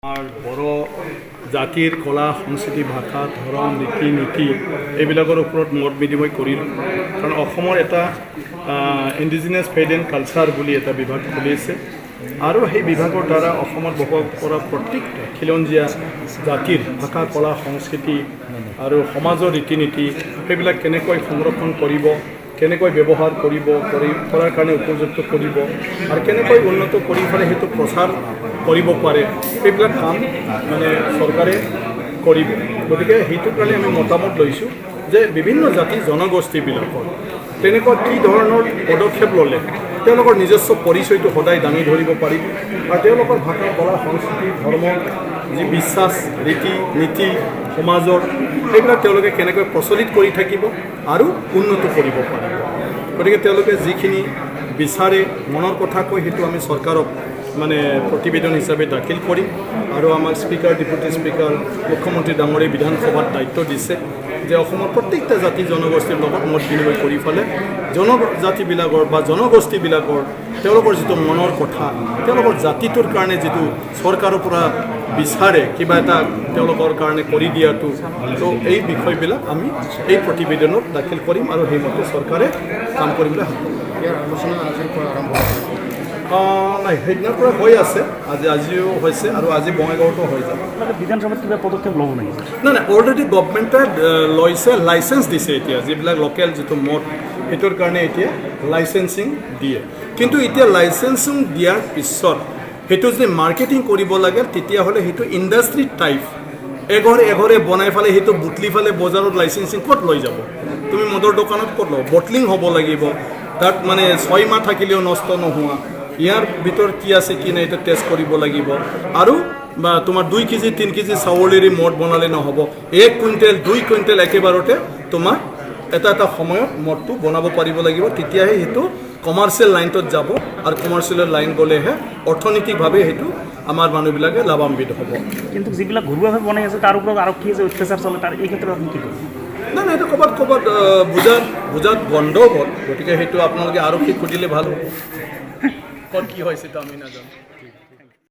R বড় জাতিৰ কলা সংস্কৃতি ভাষা ধৰম ৰীতি নীতি এইবিলাকৰ ওপৰত মত বিনিময় কৰিলোঁ কাৰণ অসমৰ এটা ইণ্ডিজিনাছ ফেড এণ্ড কালচাৰ বুলি এটা বিভাগ খুলিছে আৰু সেই বিভাগৰ দ্বাৰা অসমত বসবাস কৰা প্ৰত্যেকটা খিলঞ্জীয়া জাতিৰ ভাষা কলা সংস্কৃতি আৰু সমাজৰ ৰীতি নীতি সেইবিলাক কেনেকৈ সংৰক্ষণ কৰিব কেনেকৈ ব্যৱহাৰ কৰিব কৰাৰ কাৰণে উপযুক্ত কৰিব আৰু কেনেকৈ উন্নত কৰি পেলাই সেইটো প্ৰচাৰ কৰিব পাৰে সেইবিলাক কাম মানে চৰকাৰে কৰিব গতিকে সেইটো কাৰণে আমি মতামত লৈছোঁ যে বিভিন্ন জাতি জনগোষ্ঠীবিলাকৰ তেনেকুৱা কি ধৰণৰ পদক্ষেপ ল'লে তেওঁলোকৰ নিজস্ব পৰিচয়টো সদায় দাঙি ধৰিব পাৰিব আৰু তেওঁলোকৰ ভাষা কলা সংস্কৃতি ধৰ্ম যি বিশ্বাস ৰীতি নীতি সমাজৰ সেইবিলাক তেওঁলোকে কেনেকৈ প্ৰচলিত কৰি থাকিব আৰু উন্নত কৰিব পাৰিব গতিকে তেওঁলোকে যিখিনি বিচাৰে মনৰ কথা কৈ সেইটো আমি চৰকাৰক মানে প্ৰতিবেদন হিচাপে দাখিল কৰিম আৰু আমাক স্পিকাৰ ডেপুটি স্পিকাৰ মুখ্যমন্ত্ৰী ডাঙৰীয়াই বিধানসভাত দায়িত্ব দিছে যে অসমৰ প্ৰত্যেকটা জাতি জনগোষ্ঠীৰ লগত মত বিনিময় কৰি পেলাই জনজাতিবিলাকৰ বা জনগোষ্ঠীবিলাকৰ তেওঁলোকৰ যিটো মনৰ কথা তেওঁলোকৰ জাতিটোৰ কাৰণে যিটো চৰকাৰৰ পৰা বিচাৰে কিবা এটা তেওঁলোকৰ কাৰণে কৰি দিয়াটো তো এই বিষয়বিলাক আমি এই প্ৰতিবেদনত দাখিল কৰিম আৰু সেইমতে চৰকাৰে কাম কৰিবলৈ ইয়াৰ আলোচনা আজিৰ পৰা আৰম্ভ নাই সেইদিনাৰ পৰা হৈ আছে আজিও হৈছে আৰু আজি বঙাইগাঁৱতো হৈ যাব বিধানসভাত কিবা পদক্ষেপ ল'ব নেকি নাই অলৰেডি গভৰ্ণমেণ্টে লৈছে লাইচেঞ্চ দিছে এতিয়া যিবিলাক লোকেল যিটো মদ সেইটোৰ কাৰণে এতিয়া লাইচেঞ্চিং দিয়ে কিন্তু এতিয়া লাইচেঞ্চিং দিয়াৰ পিছত সেইটো যদি মাৰ্কেটিং কৰিব লাগে তেতিয়াহ'লে সেইটো ইণ্ডাষ্ট্ৰী টাইপ এঘৰে বনাই পেলাই সেইটো বুটলি পেলাই বজাৰত লাইচেঞ্চিং ক'ত লৈ যাব তুমি মদৰ দোকানত ক'ত ল'ব বটলিং হ'ব লাগিব তাত মানে 6 মাহ থাকিলেও নষ্ট নোহোৱা ইয়াৰ ভিতৰত কি আছে কি নাই এটা টেষ্ট কৰিব লাগিব আৰু বা তোমাৰ 2 কেজি 3 কেজি চাউলেৰে মদ বনালে নহ'ব 1 কুইণ্টেল 2 কুইণ্টেল একেবাৰতে তোমাৰ এটা সময়ত মদটো বনাব পাৰিব লাগিব তেতিয়াহে সেইটো কমাৰ্চিয়েল লাইনটোত যাব আৰু কমাৰ্চিয়েল লাইন গ'লেহে অৰ্থনৈতিকভাৱে সেইটো আমাৰ মানুহবিলাকে লাভান্বিত হ'ব কিন্তু যিবিলাক ঘৰুৱাভাৱে বনাই আছে তাৰ ওপৰত আৰক্ষী যে অত্যাচাৰ চলে তাৰ এই ক্ষেত্ৰত আপুনি কি কৰিব নাই এইটো ক'ৰবাত বুজাত বন্ধ হ'ল গতিকে সেইটো আপোনালোকে আৰক্ষীক সুধিলে ভাল হ'ব ক'ত কি হৈছে সেইটো আমি নাজানো